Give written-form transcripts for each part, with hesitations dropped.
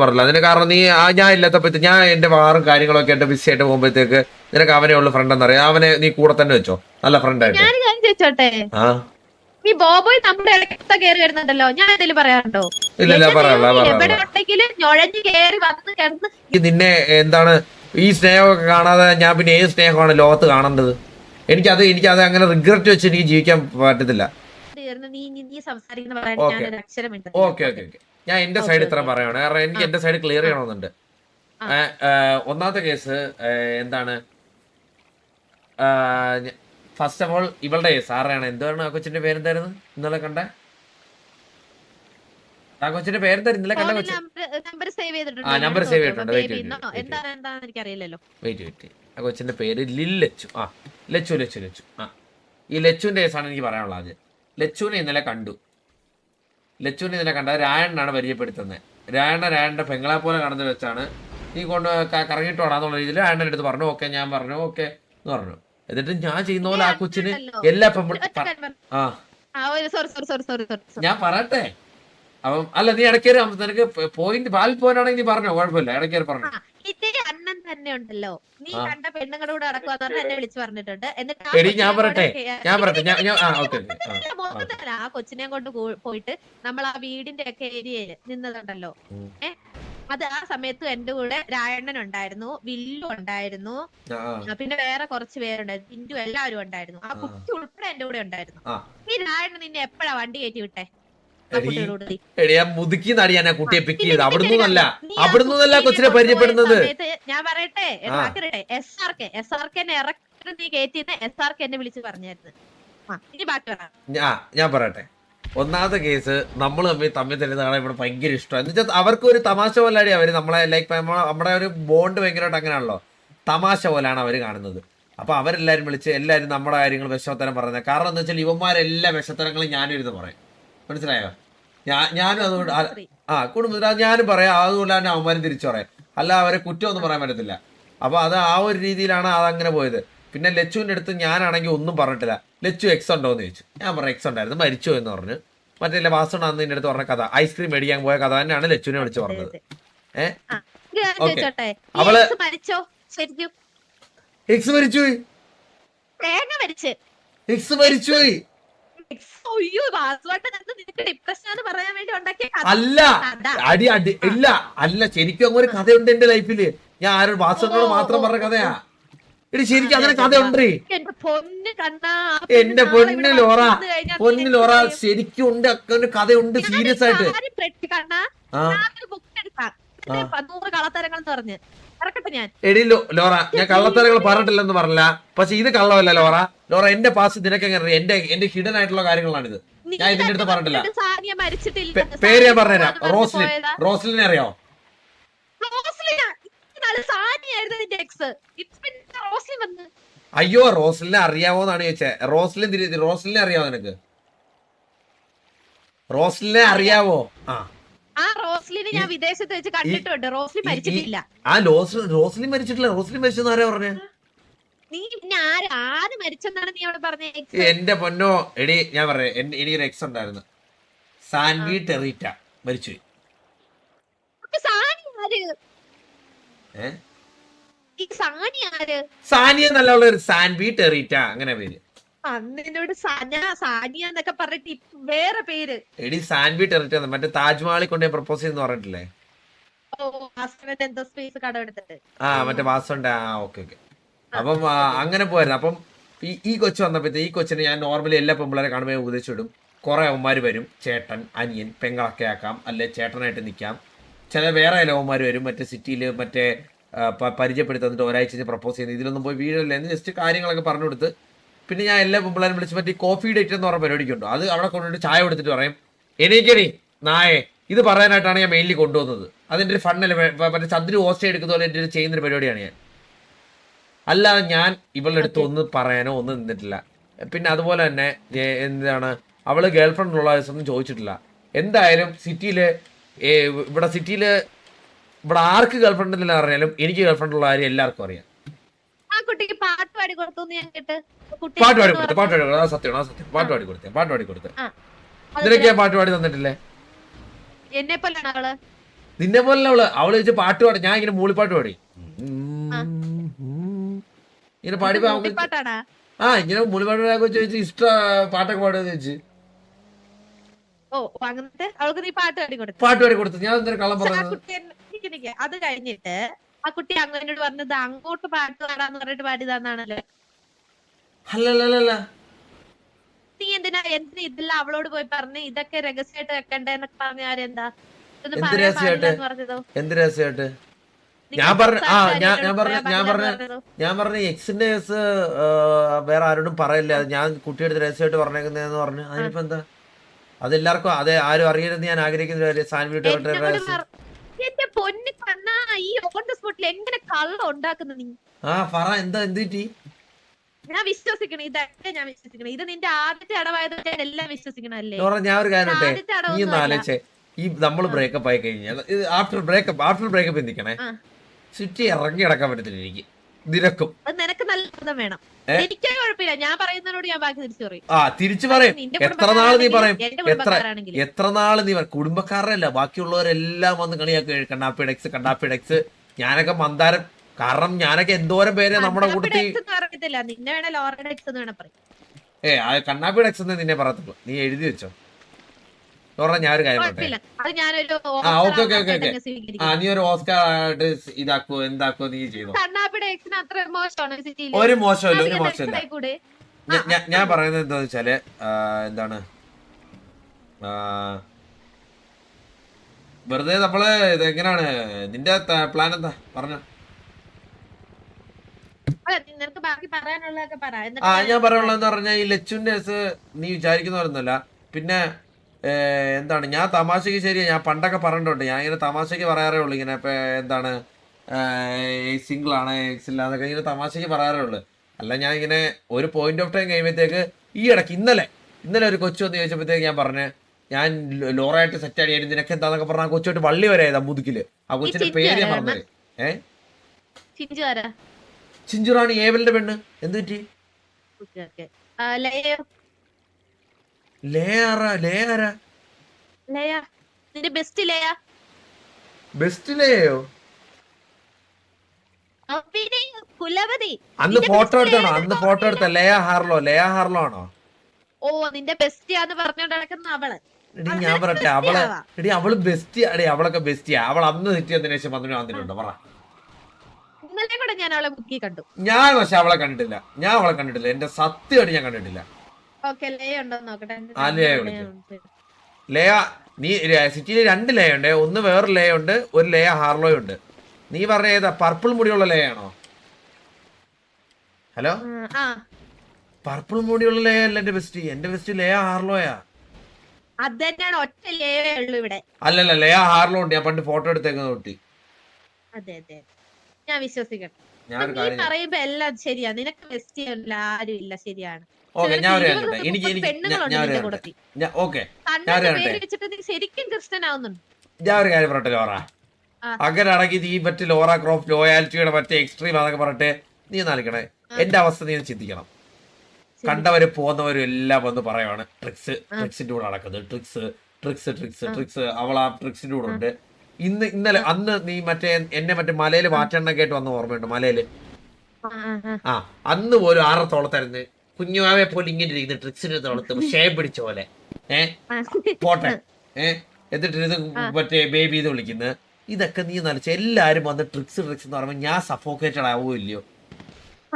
പറഞ്ഞില്ല അതിന് കാരണം നീ ഞാൻ ഇല്ലാത്തപ്പോഴത്തെ ഞാൻ എന്റെ വാറും കാര്യങ്ങളൊക്കെ എന്റെ ബിസി ആയിട്ട് പോകുമ്പോഴത്തേക്ക് നിനക്ക് അവനെ ഉള്ള ഫ്രണ്ട് എന്നറിയാം അവനെ നീ കൂടെ തന്നെ വെച്ചോ നല്ല ഫ്രണ്ട് ആയിട്ട് ചോദിച്ചോട്ടെ ഈ ബോബോയ് നമ്മുടെ ഇടയ്ക്ക് കയറി വരുന്നുണ്ടല്ലോ ഞാൻ എന്തെങ്കിലും പറയാറുണ്ടോ ഇല്ല എവിടെ ഉണ്ടെങ്കിലും ഞൊഴഞ്ഞു കയറി വന്ന് കിടന്ന് നിന്നെ എന്താണ് ഈ സ്നേഹമൊക്കെ കാണാതെ ഞാൻ പിന്നെ ഏത് സ്നേഹമാണ് ലോകത്ത് കാണേണ്ടത് എനിക്കത് അങ്ങനെ റിഗ്രറ്റ് വെച്ച് എനിക്ക് ജീവിക്കാൻ പറ്റത്തില്ല. നീ സംസാരിക്കുന്ന പറയാൻ ഞാനൊരു അക്ഷരമുണ്ട്. ഓക്കെ ഞാൻ എന്റെ സൈഡ് ഇത്ര പറയാണ് കാരണം എനിക്ക് എന്റെ സൈഡ് ക്ലിയർ ചെയ്യണമെന്നുണ്ട്. ഒന്നാമത്തെ കേസ് എന്താണ് ഫസ്റ്റ് ഓഫ് ഓൾ ഇവളുടെ സാറാണ് എന്താണ് ആ കൊച്ചിന്റെ പേരെന്തായിരുന്നു ഇന്നലെ കണ്ട ആ കൊച്ചിന്റെ പേരെന്തായിരുന്നു ഇന്നലെ കണ്ട കൊച്ചു നമ്പർ സേവ് ചെയ്തിട്ടുണ്ട് വെയിറ്റ് ആ കൊച്ചിന്റെ പേര് ലച്ചു ലച്ചു ഈ ലച്ചുവിന്റെ കേസാണ് എനിക്ക് പറയാനുള്ളത്. ആദ്യം ലച്ചുവിനെ ഇന്നലെ കണ്ട രായണ്ണാണ് പരിചയപ്പെടുത്തുന്നത്. രായണ്ണന്റെ പെങ്ങളെ പോലെ കടന്നു വെച്ചാണ് നീ കൊണ്ട് കറങ്ങിട്ടോടാന്നുള്ള രീതിയിൽ രായണ്ണന്റെ അടുത്ത് പറഞ്ഞു. ഓക്കെ ഞാൻ പറഞ്ഞു ഓക്കെ എന്ന് പറഞ്ഞു. എന്നിട്ട് ഞാൻ ചെയ്യുന്ന പോലെ ആ കൊച്ചിന് എല്ലാ ഞാൻ പറയട്ടെ അപ്പം അല്ല നീ ഇടയ്ക്കേറി നിനക്ക് പോയിന്റ് പാലിൽ പോകാനാണെങ്കിൽ നീ പറഞ്ഞോ കുഴപ്പമില്ല ഇടയ്ക്കേറി പറഞ്ഞു. അണ്ണൻ തന്നെ ഉണ്ടല്ലോ നീ കണ്ട പെണ്ണുങ്ങളുടെ കൂടെ നടക്കുവാന്ന് എന്നെ വിളിച്ചു പറഞ്ഞിട്ടുണ്ട്. ഞാൻ പറയട്ടെ ആ കൊച്ചിനെ കൊണ്ട് പോയിട്ട് നമ്മൾ ആ വീടിന്റെ ഒക്കെ ഏരിയയില് നിന്നതുണ്ടല്ലോ അത് ആ സമയത്ത് എന്റെ കൂടെ രായണ്ണൻ ഉണ്ടായിരുന്നു, വില്ലു ഉണ്ടായിരുന്നു, പിന്നെ വേറെ കുറച്ച് പേരുണ്ടായിരുന്നു, ടിന്റു എല്ലാവരും ഉണ്ടായിരുന്നു. ആ കുട്ടി ഉൾപ്പെടെ എന്റെ കൂടെ ഉണ്ടായിരുന്നു. ഈ രായണ്ണൻ നിന്നെ എപ്പോഴാ വണ്ടി കയറ്റി വിട്ടെ? കുട്ടിയെ പിക്ക് ചെയ്ത് അവിടുന്നല്ല കൊച്ചിനെ പരിചയപ്പെടുന്നത്. ഞാൻ പറയട്ടെ എസ് ആർ കെ ഇറക്കി നീ കയറ്റിന്ന് എസ് ആർ കെ എന്നെ വിളിച്ച് പറഞ്ഞായിരുന്നു. ഇനി ബാക്കി പറ. ഞാൻ പറയട്ടെ ഒന്നാമത്തെ കേസ് നമ്മൾ തമ്മിൽ തരുന്നതാണ് ഇവിടെ ഭയങ്കര ഇഷ്ടം എന്ന് വെച്ചാൽ അവർക്ക് ഒരു തമാശ പോലെയാണ് അവര് നമ്മളെ ലൈക്ക് നമ്മുടെ ഒരു ബോണ്ട് ഭയങ്കരമായിട്ട് അങ്ങനെയാണല്ലോ തമാശ പോലെയാണ് അവര് കാണുന്നത്. അപ്പൊ അവരെല്ലാരും വിളിച്ച് എല്ലാരും നമ്മുടെ കാര്യങ്ങൾ വിഷമത്തരം പറയുന്നത്. കാരണം എന്താ വെച്ചാൽ ഇവന്മാരെല്ലാ വിഷത്തരങ്ങളും ഞാനും ഇരുന്ന് പറയും. മനസ്സിലായോ? ഞാനും അതുകൊണ്ട് കുടുംബത്തിൽ ഞാനും പറയാം. അതുകൊണ്ട് തന്നെ അവന്മാരും തിരിച്ചു പറയാം. അല്ല അവരെ കുറ്റമൊന്നും പറയാൻ പറ്റത്തില്ല. അപ്പൊ അത് ആ ഒരു രീതിയിലാണ് അതങ്ങനെ പോയത്. പിന്നെ ലച്ചുവിന്റെ അടുത്ത് ഞാനാണെങ്കിൽ ഒന്നും പറഞ്ഞിട്ടില്ല. ലച്ചു എക്സ് ഉണ്ടോ എന്ന് ചോദിച്ചു. ഞാൻ പറഞ്ഞു എക്സ് ഉണ്ടായിരുന്നു മരിച്ചോ എന്ന് പറഞ്ഞു. മറ്റേ വാസുണ്ടാന്ന് നിന്റെ അടുത്ത് പറഞ്ഞ കഥ ഐസ്ക്രീം മേടിക്കാൻ പോയ കഥ തന്നെയാണ് ലച്ചുവിനെ വിളിച്ച് പറഞ്ഞത്. അവള് എക്സ് മരിച്ചുപോയി. അല്ല ഇല്ല അല്ല ശരിക്കും അങ്ങനെ ഒരു കഥയുണ്ട് എന്റെ ലൈഫില്. ഞാൻ ആരും വാസുവിനോട് മാത്രം പറഞ്ഞ കഥയാ. എടി ശരിക്കും അങ്ങനെ കഥയുണ്ടേ എന്റെ പൊന്നു ലോറ ശരിക്കും ഉണ്ട് അങ്ങനെ കഥയുണ്ട് സീരിയസ് ആയിട്ട്. എടി ലോറ ഞാൻ കള്ളത്തരങ്ങൾ പറഞ്ഞിട്ടില്ലെന്ന് പറഞ്ഞില്ല. പക്ഷെ ഇത് കള്ളമല്ല ലോറ എന്റെ പാസ് നിനക്ക് എങ്ങനെ എന്റെ ഹിഡൻ ആയിട്ടുള്ള കാര്യങ്ങളാണിത്. ഞാൻ ഇതിന്റെ അടുത്ത് പറഞ്ഞിട്ടില്ല. പേര് ഞാൻ പറഞ്ഞുതരാം. റോസ്ലിനെ അറിയോ? അയ്യോ റോസ്ലിനെ അറിയാവോന്നാണ് ചോദിച്ചേ. റോസ്ലിനെ അറിയാവോ നിനക്ക്? റോസ്ലിനെ അറിയാവോ? റോസ്ലിനെ ഞാൻ വിദേശത്ത് വെച്ച് കണ്ടിട്ടുണ്ട്. റോസ്ലിൻ മരിച്ചിട്ടില്ല. റോസ്ലിൻ മരിച്ചിട്ടില്ല. റോസ്ലിൻ മരിച്ചെന്ന് ആരാ പറഞ്ഞേ? നീ പിന്നെ ആര് മരിച്ചെന്നാണ് നീ അവിടെ പറഞ്ഞേ? എന്റെ പൊന്നോ എടി ഞാൻ പറയാം എനിക്കൊരു എക്സ് ഉണ്ടായിരുന്നു സാൻവി ടെറീറ്റ മരിച്ചുപോയി. സാനിയ നല്ല ഒരു സാൻവി ടെറീറ്റ അങ്ങനെ പേര്. അന്നോട് സാനിയ എന്നൊക്കെ പറഞ്ഞിട്ട് വേറെ പേര് എടി സാൻവി ടെറീറ്റ മറ്റേ താജ്മഹലിൽ കൊണ്ട് പ്രപ്പോസ് ചെയ്തെന്ന് പറഞ്ഞിട്ടില്ലേ? മറ്റേ വാസുണ്ട്. ഓക്കെ അപ്പം അങ്ങനെ പോയിരുന്നു. അപ്പം ഈ കൊച്ചു വന്നപ്പോഴത്തെ ഈ കൊച്ചിനെ ഞാൻ നോർമലി എല്ലാ പെമ്പിളരെ കാണുമ്പോൾ ഉപദേശിച്ചിടും. കുറെ അവന്മാർ വരും, ചേട്ടൻ അനിയൻ പെങ്ങളൊക്കെ ആക്കാം, അല്ലെ ചേട്ടനായിട്ട് നിൽക്കാം. ചില വേറെ അവന്മാർ വരും മറ്റേ സിറ്റിയിൽ മറ്റേ പരിചയപ്പെടുത്തി ഒരാഴ്ച പ്രപ്പോസ് ചെയ്യുന്നത്. ഇതിലൊന്നും പോയി വീഴല്ലേ എന്ന് ജസ്റ്റ് കാര്യങ്ങളൊക്കെ പറഞ്ഞു കൊടുത്ത് പിന്നെ ഞാൻ എല്ലാ പെമ്പിളരും വിളിച്ച് മറ്റേ കോഫി ഡേറ്റ് എന്ന് പറഞ്ഞ പരിപാടിക്കുണ്ടോ അത് അവിടെ കൊണ്ടുപോയിട്ട് ചായ കൊടുത്തിട്ട് പറയും എനിക്കടി നായേ ഇത് പറയാനായിട്ടാണ് ഞാൻ മെയിൻലി കൊണ്ടുവന്നത്. അതിൻ്റെ ഒരു ഫണ്ണല്ലേ മറ്റേ ചന്ദ്രു ഹോസ്റ്റ് എടുക്കുന്ന പോലെ എൻ്റെ ചെയ്യുന്നൊരു പരിപാടിയാണ് ഞാൻ. അല്ലാതെ ഞാൻ ഇവളുടെ അടുത്ത് ഒന്ന് പറയാനോ ഒന്നും നിന്നിട്ടില്ല. പിന്നെ അതുപോലെ തന്നെ എന്താണ് അവള് ഗേൾ ഫ്രണ്ട് ഉള്ള ദിവസം ചോദിച്ചിട്ടില്ല. എന്തായാലും സിറ്റിയില് ഇവിടെ ആർക്ക് ഗേൾ ഫ്രണ്ട് ഇല്ല അറിയാലും എനിക്ക് ഗേൾ ഫ്രണ്ട് ഉള്ള കാര്യം എല്ലാവർക്കും അറിയാം. പാട്ട് പാടി കൊടുത്തു സത്യമാണ് സത്യം. പാട്ട് പാടി കൊടുത്തേ നിനക്ക് ഞാൻ പാട്ട് പാടി തന്നിട്ടില്ലേ? നിന്നെ പോലെ അവള് വെച്ച് പാട്ട് പാടി, ഞാൻ ഇങ്ങനെ മൂളിപ്പാട്ട് പാടി ഇങ്ങനെ പാടിപ്പോ അവൾക്ക് പാട്ടാണ്. ഇങ്ങനെ മൂളിപ്പാട്ട് ചോദിച്ചു ഇഷ്ട പാട്ടൊക്കെ പാടുമെന്ന് ചോദിച്ചു. ഓ അങ്ങനത്തെ അവൾക്ക് നീ പാട്ട് പാടി കൊടുത്തു. പാട്ട് പാടി കൊടുത്തു. ഞാൻ എന്തൊരു കള്ളം ആ പറഞ്ഞത്? കുട്ടി അത് കഴിഞ്ഞിട്ട് ആ കുട്ടി അങ്ങനോട് പറഞ്ഞത് അങ്ങോട്ട് പാട്ട് പാടാന്ന് പറഞ്ഞിട്ട് പാടിയതാന്നാണല്ലോ. അല്ലല്ല, നീ എന്തിനാ ഇതെല്ലാം അവളോട് പോയി പറഞ്ഞ് ഇതൊക്കെ രഹസ്യമായിട്ട് വെക്കണ്ടേന്നൊക്കെ പറഞ്ഞ ആരെന്താ എന്ത് രഹസ്യമായിട്ട്? പറഞ്ഞതോ? എന്ത് രഹസ്യമായിട്ട്? ഞാൻ പറഞ്ഞ എക്സിന്റെ കേസ് വേറെ ആരോടും പറയില്ല, ഞാൻ കുട്ടിയുടെ രഹസ്യമായിട്ട് പറഞ്ഞേക്കുന്നതെന്ന് പറഞ്ഞു. അതിനിപ്പോ എന്താ? അതെല്ലാവർക്കും അതെ, ആരും അറിയരുതെന്ന് ഞാൻ ആഗ്രഹിക്കുന്ന സാൻവിയുടെ എന്റെ പൊന്നു കണ്ണാ, ഈ ഓൺ ദ സ്പോട്ടിൽ എങ്ങനെ കള്ളം ഉണ്ടാക്കുന്നു നീ? പറ, എന്താ എന്ത് പറ്റി? ഞാൻ വിശ്വസിക്കണം, ഇതൊക്കെ ഞാൻ വിശ്വസിക്കണം. ഇത് നിന്റെ ആദ്യത്തെ അടവായത് എല്ലാം വിശ്വസിക്കണല്ലേ? ഞാൻ ഒരു കാര്യം നീ ഒന്ന് ആലോചിച്ചേ, ഈ നമ്മള് ബ്രേക്കപ്പ് ആയി കഴിഞ്ഞാൽ ആഫ്റ്റർ ബ്രേക്കപ്പ് എന്തിക്കണേ ചുറ്റി ഇറങ്ങി കിടക്കാൻ പറ്റത്തില്ല എനിക്ക് നിനക്കും. നിനക്ക് നല്ല ബോധം വേണം. എനിക്ക് കുഴപ്പമില്ല, ഞാൻ പറയുന്നതിനോട് ഞാൻ ബാക്കി തിരിച്ചു പറയും. തിരിച്ചു പറയും. എത്ര നാള് നീ പറയും? എത്ര നാള് നീ പറയും? കുടുംബക്കാരല്ല, ബാക്കിയുള്ളവരെല്ലാം വന്ന് കളിയാക്കി കണ്ണാപ്പിഡെക്സ്. ഞാനൊക്കെ മന്ദാരം, കാരണം ഞാനൊക്കെ എന്തോരം പേരെ നമ്മുടെ കൂട്ടത്തിൽ നിന്നെ വേണേ ലോറഡെക്സ് എന്ന് വേണേ പറയും. കണ്ണാപ്പിഡെക്സ് എന്ന് നിന്നെ പറയത്തുള്ളൂ. നീ എഴുതി വെച്ചോ. ഞാനൊരു കാര്യം പറയട്ടെ. നീ ഒരു ഓസ്കാർ ആയിട്ട് ഇതാക്കോ എന്താക്കോ നീ ചെയ്തോ. ഒരു മോശമില്ല. ഞാൻ പറയുന്നത് എന്താന്ന് വെച്ചാല് എന്താണ്, വെറുതെ നമ്മള് എങ്ങനെയാണ് നിന്റെ പ്ലാൻ എന്താ പറഞ്ഞോ? ഞാൻ പറയാനുള്ളതെന്ന് പറഞ്ഞാൽ ഈ ലച്ചുവിന്റെ കേസ് നീ വിചാരിക്കുന്ന പോലൊന്നുമല്ല. പിന്നെ എന്താണ്, ഞാൻ തമാശക്ക് ശരിയാ, ഞാൻ പണ്ടൊക്കെ പറഞ്ഞിട്ടുണ്ട്, ഞാൻ ഇങ്ങനെ തമാശക്ക് പറയാറേ ഉള്ളൂ ഇങ്ങനെ എന്താണ് സിംഗിൾ ആണ് എക്സില്ലാന്നൊക്കെ ഇങ്ങനെ തമാശക്ക് പറയാറേ ഉള്ളൂ. അല്ല ഞാൻ ഇങ്ങനെ ഒരു പോയിന്റ് ഓഫ് ടൈം കഴിയുമ്പോഴത്തേക്ക് ഈ ഇടയ്ക്ക് ഇന്നലെ ഒരു കൊച്ചു വന്ന് ചോദിച്ചപ്പോഴത്തേക്ക് ഞാൻ പറഞ്ഞേ ഞാൻ ലോറായിട്ട് സെറ്റ് ആടിയായിരുന്നു, നിനക്ക് എന്താന്നൊക്കെ പറഞ്ഞ കൊച്ചുമായിട്ട് വള്ളി വരെ മുതുക്കില്. ആ കൊച്ചിന്റെ പേര് ഞാൻ പറഞ്ഞത് ചിഞ്ചുറാണി, ഏവലിന്റെ പെണ്ണ്. എന്ത് പറ്റി? ബെസ്റ്റ് ലേയോ? അന്ന് ഫോട്ടോ എടുത്താണോ? അന്ന് ഫോട്ടോ എടുത്ത ലയ ഹാർലോ ആണോ? ഓ നിന്റെ ബെസ്റ്റിയാന്ന് പറഞ്ഞോണ്ട് നടക്കുന്ന അവള്. ഞാൻ പറയട്ടെ, അവള് ബെസ്റ്റി അടേ, അവളൊക്കെ ബെസ്റ്റിയാ. അവൾ അന്ന് തെറ്റിയതിനു ശേഷം വന്നിട്ടുണ്ടോ പറ? ഞാൻ പക്ഷെ അവളെ കണ്ടിട്ടില്ല. എന്റെ സത്യമായിട്ട് ഞാൻ കണ്ടിട്ടില്ല. ലയ, നീ സിറ്റിയിൽ 2 ലയ ഉണ്ട്. ഒന്ന് വേറെ ലയ ഉണ്ട്, ഒരു ലയ ഹാർലോയും ഉണ്ട്. നീ പറഞ്ഞ ഏതാ? പർപ്പിൾ മുടിയുള്ള ലയാണോ? ഹലോ, പർപ്പിൾ മുടിയുള്ള ലയ അല്ല എന്റെ ബെസ്റ്റ്. എന്റെ ബെസ്റ്റ് ലയ ഹാർലോയാ. അല്ലല്ല, ലയ ഹാർലോ ഉണ്ട്. ഞാൻ പണ്ട് ഫോട്ടോ എടുത്തേക്കുന്ന കുട്ടി. ഞാൻ വിശ്വസിക്കണം. നീ പറയുമ്പോ എല്ലാം ശരിയാ, നിനക്ക് ബെസ്റ്റ് ആരും ഇല്ല, ശരിയാണ്. ശരിക്കും ക്രിസ്ത്യനാവുന്നുണ്ട്. ഞാൻ ഒരു കാര്യം പറയട്ടെ ലോറ, അങ്ങനെയാണെങ്കിൽ നീ മറ്റേ ലോറ ക്രോഫ്റ്റ് ലോയാലിറ്റിയുടെ മറ്റേ എക്സ്ട്രീം അതൊക്കെ പറഞ്ഞിട്ട് നീ നാലിക്കണേ. എന്റെ അവസ്ഥ നീ ചിന്തിക്കണം. കണ്ടവരും പോകുന്നവരും എല്ലാം വന്ന് പറയുവാണ് ട്രിക്സിന്റെ കൂടെ നടക്കുന്നത്. ട്രിക്സ് അവൾ ആ ട്രിക്സിന്റെ കൂടെ ഉണ്ട്. ഇന്നലെ അന്ന് നീ എന്നെ മലയില് മാറ്റെണ്ണ കേട്ട് വന്ന ഓർമ്മയുണ്ട്? മലയില് അന്ന് പോലും 6 തോളത്തായിരുന്നു കുഞ്ഞുമാവെ പോലെ ഇങ്ങനെ ഇരിക്കുന്ന ട്രിക്സിന്റെ തോളത്ത് ഷേം പിടിച്ച പോലെ പോട്ടെ എന്നിട്ട് ഇത് മറ്റേ ബേബി എന്ന് വിളിക്കുന്നത്. ഇതൊക്കെ നീ നനച്ച എല്ലാരും വന്ന് ട്രിക്സ് എന്ന് പറയുമ്പോ ഞാൻ സഫോക്കേറ്റഡ് ആവോ ഇല്ലയോ?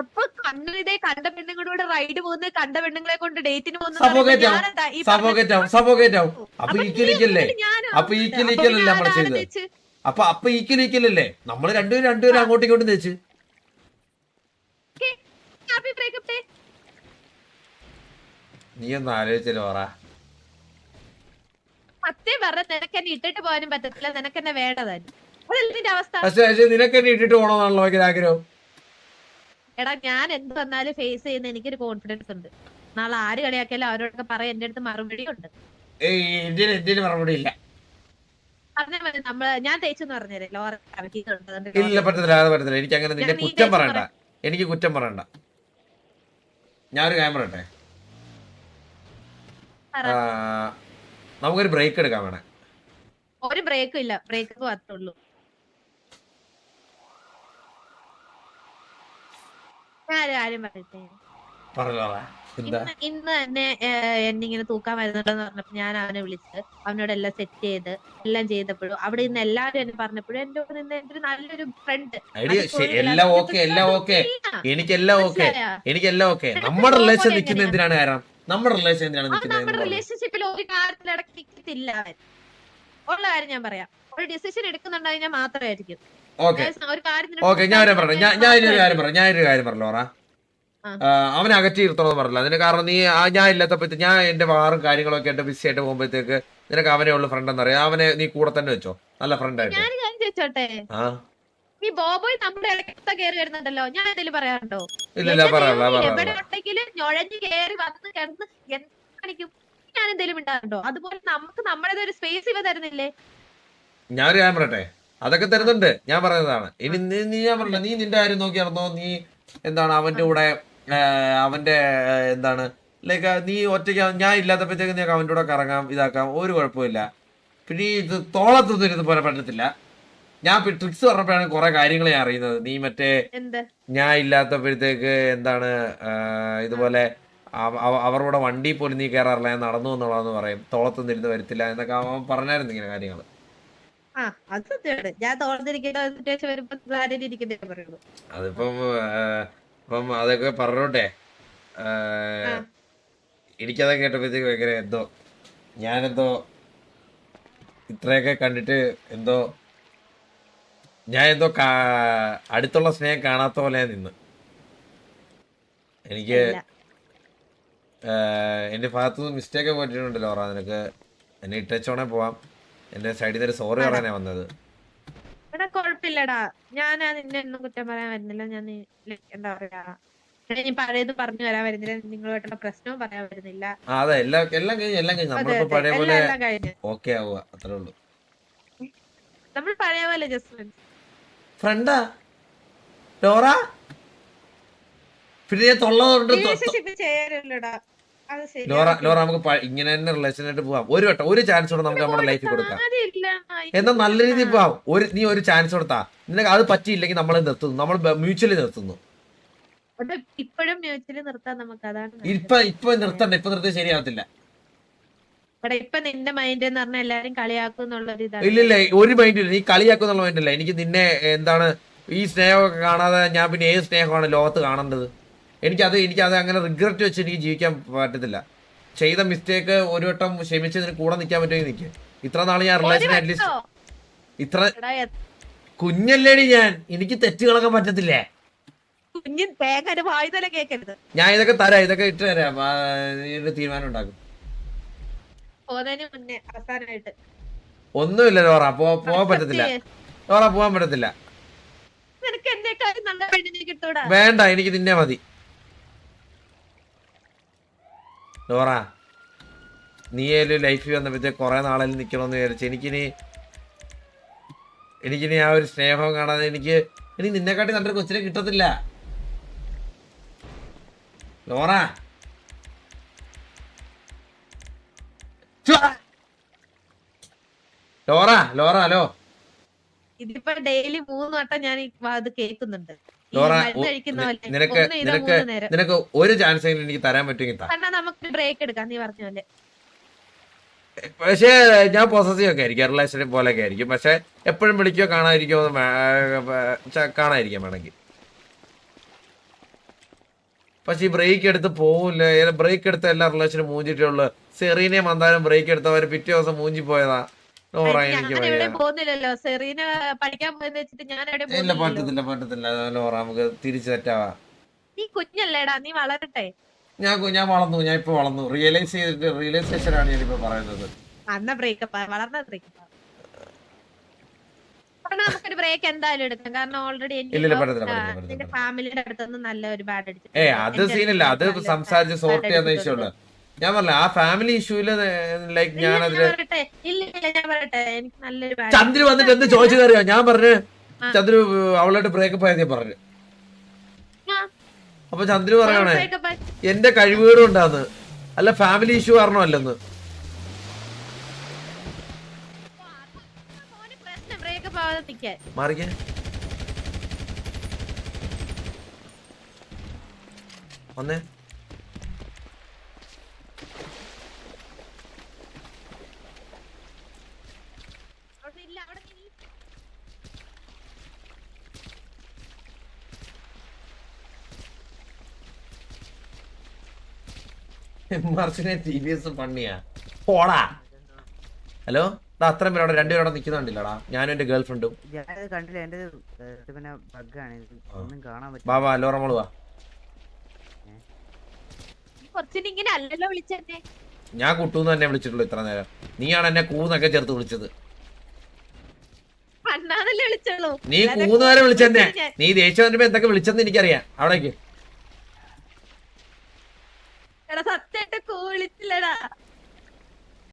അപ്പൊ കണ്ട പെണ്ണുങ്ങളോട് റൈഡ് പോകുന്ന കണ്ട പെണ്ണുങ്ങളെ കൊണ്ട് ഡേറ്റിന് സഫോക്കേറ്റ് ആവും. അപ്പൊ ഈക്വലിക്കല്ലേ നമ്മള് ചെയ്തത്. അപ്പൊ ഈക്വലിക്കലല്ലേ നമ്മള് രണ്ടുപേരും അങ്ങോട്ടും ഇങ്ങോട്ടും തേച്ച്. നീ ഒന്ന് ആലോചിച്ചല്ലോ പറ. സത്യം പറഞ്ഞ നിനക്ക് എന്നെ ഇട്ടിട്ട് പോകാനും പറ്റത്തില്ല, നിനക്ക് എന്നെ വേണ്ടതായിരുന്നു. അതല്ല നിന്റെ അവസ്ഥ. പക്ഷെ നിനക്ക് എന്നെ ഇട്ടിട്ട് പോകണമെന്നാണല്ലോ ഭയങ്കര ആഗ്രഹം. എടാ ഞാൻ എന്ത് വന്നാലും ഫേസ് ചെയ്യുന്ന എനിക്കൊരു കോൺഫിഡൻസ് ഉണ്ട്. നാളെ ആര് കളിയാക്കിയാലും അവരോടൊക്കെ പറയാൻ എന്റെ അടുത്ത് മറുപടി ഉണ്ട്. മറുപടി ഇല്ല. പറഞ്ഞാൽ മതി, ഞാൻ തേച്ചെന്ന് പറഞ്ഞേരെ ലോറ ഇല്ല, പറ്റത്തില്ല. എനിക്ക് അങ്ങനെ നിന്റെ കുറ്റം പറയണ്ട. എനിക്ക് കുറ്റം പറയണ്ട. ഞാനൊരു കാര്യം പറയട്ടെ, നമുക്കൊരു ബ്രേക്ക് എടുക്കാൻ വേണേ. ഒരു ബ്രേക്കും ഇല്ല, ബ്രേക്കപ്പ് മാത്രമേ ഉള്ളൂ. ഞാൻ ഒരു കാര്യം പറയട്ടെ, ഇന്ന് തന്നെ എന്നെ ഇങ്ങനെ തൂക്കാൻ വരുന്നുണ്ടെന്ന് പറഞ്ഞപ്പോ ഞാൻ അവനെ വിളിച്ച് അവനോട് എല്ലാം സെറ്റ് ചെയ്ത് എല്ലാം ചെയ്തപ്പോഴും അവിടെ നിന്ന് എല്ലാരും എന്നെ പറഞ്ഞപ്പോഴും എന്റെ കൂടെ നിന്ന് എന്റെ ഒരു നല്ലൊരു ഫ്രണ്ട് എല്ലാം ഓക്കെ എനിക്കെല്ലാം ഓക്കെ. നമ്മുടെ റിലേഷൻ നിൽക്കുന്ന എന്തിനാണ് കാരണം? നമ്മുടെ റിലേഷൻ എന്തിനാണ് നമ്മുടെ റിലേഷൻഷിപ്പിൽ ഒരു കാര്യത്തിൽ ഇടയ്ക്ക് നിൽക്കത്തില്ല അവൻ. ഉള്ള കാര്യം ഞാൻ പറയാം, ഒരു ഡിസിഷൻ എടുക്കുന്നുണ്ടെങ്കിൽ മാത്രമായിരിക്കും. ഒരു കാര്യത്തിന് ഞാനൊരു കാര്യം പറഞ്ഞു ലോറ, അവനെ അകറ്റി ഇരുത്തണമെന്ന് പറഞ്ഞില്ല. അതിന് കാരണം നീ ഞാൻ ഇല്ലാത്തപ്പോഴത്തെ ഞാൻ എന്റെ വാറും കാര്യങ്ങളൊക്കെ എന്റെ ബിസി ആയിട്ട് പോകുമ്പോഴത്തേക്ക് നിനക്ക് അവനെ ഉള്ള ഫ്രണ്ട് എന്നറിയാം. അവനെ നീ കൂടെ തന്നെ വെച്ചോ, നല്ല ഫ്രണ്ട് ആയിട്ട്. ഞാൻ ചോദിച്ചോട്ടെ, ഈ ബോബോയ് നമ്മുടെ ഇടയ്ക്ക് കയറി വരുന്നുണ്ടല്ലോ, ഞാൻ എന്തെങ്കിലും പറയാറുണ്ടോ? എവിടെയുണ്ടെങ്കിലും ഞൊഴഞ്ഞ് കയറി വന്ന് കിടന്ന് കാണിക്കും, ഞാൻ എന്തെങ്കിലും ഉണ്ടാകുന്നുണ്ടോ? അതുപോലെ നമുക്ക് നമ്മുടേത് ഒരു സ്പേസ് ഇവ തരുന്നില്ലേ? ഞാനൊരു കാര്യം പറയട്ടെ, അതൊക്കെ തരുന്നുണ്ട്, ഞാൻ പറയുന്നതാണ്. ഇനി നീ ഞാൻ പറഞ്ഞ നീ നിന്റെ കാര്യം നോക്കി നടന്നോ. നീ എന്താണ് അവന്റെ കൂടെ അവന്റെ എന്താണ് ലൈക്ക് നീ ഒറ്റയ്ക്ക് ഞാൻ ഇല്ലാത്തപ്പോഴത്തേക്ക് നീ അവന്റെ കൂടെ കറങ്ങാം, ഇതാക്കാം, ഒരു കുഴപ്പമില്ല. പിന്നെ ഇത് തോളത്തൊന്നും ഇതുപോലെ പറ്റത്തില്ല. ഞാൻ ട്രിക്സ് പറഞ്ഞപ്പോഴാണ് കുറെ കാര്യങ്ങൾ ഞാൻ അറിയുന്നത്. നീ മറ്റേ ഞാൻ ഇല്ലാത്തപ്പോഴത്തേക്ക് എന്താണ് ഇതുപോലെ അവരുടെ വണ്ടി പോലും നീ കയറാറില്ല, ഞാൻ നടന്നു എന്നുള്ളതെന്ന് പറയും, തോളത്തൊന്നും ഇരുന്ന് വരത്തില്ല എന്നൊക്കെ അവൻ പറഞ്ഞായിരുന്നു ഇങ്ങനെ കാര്യങ്ങൾ. അതിപ്പം അതൊക്കെ പറഞ്ഞോട്ടെ. എനിക്കതൊക്കെ കേട്ടപ്പോഴത്തേക്ക് ഭയങ്കര എന്തോ ഞാനെന്തോ ഇത്രയൊക്കെ കണ്ടിട്ട് ഞാൻ എന്തോ അടുത്തുള്ള സ്നേഹം കാണാത്ത പോലെ നിന്ന്. എനിക്ക് എന്റെ ഭാഗത്തുനിന്ന് മിസ്റ്റേക്ക് പറ്റിയിട്ടുണ്ടല്ലോ ഓറാ. നിനക്ക് എന്നെ ഇട്ടോണേ പോവാം. എന്റെ സൈഡിൽ നിന്ന് സോറി പറയാനാ വന്നത്. കുഴപ്പമില്ലടാ, ഞാൻ നിന്നെ ഒന്നും കുറ്റം പറയാൻ വരുന്നില്ല. ഞാൻ എന്താ പറയാ, ഞാൻ പഴയത് പറഞ്ഞു വരാൻ വരുന്നില്ല, നിങ്ങളുമായിട്ടുള്ള പ്രശ്നവും പറയാൻ വരുന്നില്ല. അതെ, എല്ലാം കഴിഞ്ഞു. നമ്മളിപ്പോ പഴയ പോലെ ഓക്കെ ആവുക, അത്രേ ഉള്ളൂ. നമ്മൾ പഴയ പോലെ ജസ്റ്റ് ഫ്രണ്ടാ ലോറ. പിന്നെ തൊള്ളതുകൊണ്ട് ലോറ നമുക്ക് ഇങ്ങനെ തന്നെ റിലേഷൻ ആയിട്ട് പോവാം. ഒരു വട്ടം ഒരു ചാൻസ് കൂടെ നമുക്ക് നമ്മുടെ ലൈഫിൽ കൊടുക്കാം. എന്നാൽ നല്ല രീതിയിൽ പോവാം. നീ ഒരു ചാൻസ് കൊടുത്താ നിനക്ക് അത് പറ്റിയില്ലെങ്കിൽ നമ്മൾ നിർത്തുന്നു, നമ്മൾ മ്യൂച്വലി നിർത്തുന്നു. ഇപ്പോഴും മ്യൂച്വലി നിർത്താൻ നമുക്ക്, അതാണ് ഇപ്പൊ നിർത്തണ്ട. ഇപ്പൊ നിർത്തി ശരിയാവത്തില്ല. ഇപ്പൊ നിന്റെ മൈൻഡ് എന്ന് പറഞ്ഞാൽ എല്ലാരും കളിയാക്കും എന്നുള്ളൊരു ഇതാണ്. ഇല്ല, ഒരു മൈൻഡ് ഇല്ല. നീ കളിയാക്കും എന്നുള്ള മൈൻഡ് ഇല്ല. എനിക്ക് നിന്നെ എന്താണ് ഈ സ്നേഹമൊക്കെ കാണാതെ ഞാൻ പിന്നെ ഏത് സ്നേഹമാണ് ലോകത്ത് കാണേണ്ടത്? എനിക്കത് അങ്ങനെ റിഗ്രറ്റ് വെച്ച് എനിക്ക് ജീവിക്കാൻ പറ്റത്തില്ല. ചെയ്ത മിസ്റ്റേക്ക് ഒരു വട്ടം ക്ഷമിച്ച് നിനക്ക് കൂടെ നിൽക്കാൻ പറ്റുമെങ്കിൽ നിൽക്കുക. ഇത്ര നാള് ഞാൻ റിലേഷൻ അറ്റ്ലീസ്റ്റ് ഇത്ര കുഞ്ഞല്ലേടി ഞാൻ, എനിക്ക് തെറ്റുകളൊക്കെ പറ്റത്തില്ലേ? ഞാൻ ഇതൊക്കെ തരാം, ഇതൊക്കെ ഇട്ട് തരാം. തീരുമാനം ഉണ്ടാക്കും. ഒന്നുമില്ല ലോറ, പോവാൻ പറ്റത്തില്ല ലോറ, പോവാൻ പറ്റത്തില്ല. വേണ്ട, എനിക്ക് നിന്നെ മതി ലോറ. നീ ലൈഫിൽ വന്നപ്പോഴത്തേക്ക് കുറെ നാളിൽ നിൽക്കണമെന്ന് വിചാരിച്ചു. എനിക്കിനി ആ ഒരു സ്നേഹം കാണാതെ എനിക്ക് നിന്നെക്കാട്ടി നല്ലൊരു കൊച്ചിനെ കിട്ടത്തില്ല ലോറ. Laura hello. ഇതിപ്പോ ഡെയിലി 3 വട്ടം ഞാൻ ഇത് കേൾക്കുന്നുണ്ട്. ലോറ, നിനക്ക് ഒരു ചാൻസ് എനിക്ക് തരാൻ പറ്റുമെങ്കിൽ നമുക്ക് ബ്രേക്ക് എടുക്കാം, നീ പറഞ്ഞ പോലെ. പക്ഷേ ഞാൻ പോസസീവ് ഒക്കെ ആയിരിക്കും, റിലേഷൻ പോലെയൊക്കെ ആയിരിക്കും. പക്ഷെ എപ്പോഴും വിളിക്കോ കാണാതിരിക്കോ കാണാതിരിക്കാം വേണമെങ്കിൽ. പക്ഷെ ഈ ബ്രേക്ക് എടുത്ത് പോവില്ല. ബ്രേക്ക് എടുത്ത എല്ലാ റിലേഷനും മൂഞ്ചിട്ടുള്ളു. സെറീനെ വന്നാലും ബ്രേക്ക് എടുത്തവര് പിറ്റേ ദിവസം മൂഞ്ചി പോയതാ. ലോറ എനിക്ക് ഇല്ല, പറ്റത്തില്ല ലോറ, നമുക്ക് തിരിച്ചു തെറ്റാവാ. നീ കുഞ്ഞല്ലേടാ, നീ വളരട്ടെ. ഞാൻ വളർന്നു, ഞാൻ ഇപ്പൊ വളർന്നു. റിയലൈസേഷൻ ആണ് ഞാനിപ്പോ പറയുന്നത്. നമുക്കൊരു ബ്രേക്ക് എന്തായാലും എടുക്കാം, കാരണം ഓൾറെഡി എന്റെ ഫാമിലിയുടെ അടുത്തൊന്നും നല്ല ഒരു ബാഡ് അടിച്ചു. അത് സീനില്ല, അത് സംസാരിച്ച് സോർട്ട് ചെയ്യാൻ ഇഷ്യൂള്ളു. ഞാൻ പറഞ്ഞ ആ ഫാമിലി ഇഷ്യൂല് ലൈക്ക് ഞാൻ അതില് ചന്ദ്രു വന്നിട്ട് എന്ത് ചോദിച്ചു കയറിയോ? ഞാൻ പറഞ്ഞു ചന്ദ്രു അവളായിട്ട് ബ്രേക്കപ്പ് ആയത് ഞാൻ പറഞ്ഞു. അപ്പൊ ചന്ദ്രു പറയണേ എന്റെ കഴിവുകളും ഉണ്ടാന്ന്, അല്ല ഫാമിലി ഇഷ്യൂ കാരണമല്ലെന്ന്. പുറത്തേക്ക് പോവാതെ നിക്കാൻ. മാറിക്കേ. വന്നേ. അവിടെ ഇല്ല, അവിടെ നീ മർച്ചിനെ TVS പണിയാ പോടാ. ഹലോ, അത്രയും പേരോടെ രണ്ടുപേരോടെ നിക്കുന്നുണ്ടില്ലടാ, ഞാനും എന്റെ ഗേൾ ഫ്രണ്ടും. കണ്ടില്ല, എന്റെ പിന്നെ ബഗ്ഗാണ്, ഒന്നും കാണാൻ പറ്റില്ല. ബാബാ ലോറമോള് വാ. കുറച്ചിങ്ങനെ അല്ലല്ലോ വിളിച്ചെന്നെ. ഞാൻ കുട്ടൂന്ന് തന്നെ വിളിച്ചിട്ടുള്ളൂ ഇത്ര നേരം. നീയാണ് എന്നെ കൂന്നൊക്കെ ചേർത്ത് വിളിച്ചത്. അണ്ണാന്നല്ലേ വിളിച്ചോളൂ. നീ കൂന്ന് വരെ വിളിച്ചെന്നെ. നീ ദേഷ്യം വരുമ്പോ എന്തൊക്കെ വിളിച്ചെന്ന് എനിക്കറിയാം. അവിടേക്ക് എടാ സത്യമായിട്ട് വിളിച്ചില്ലടാ.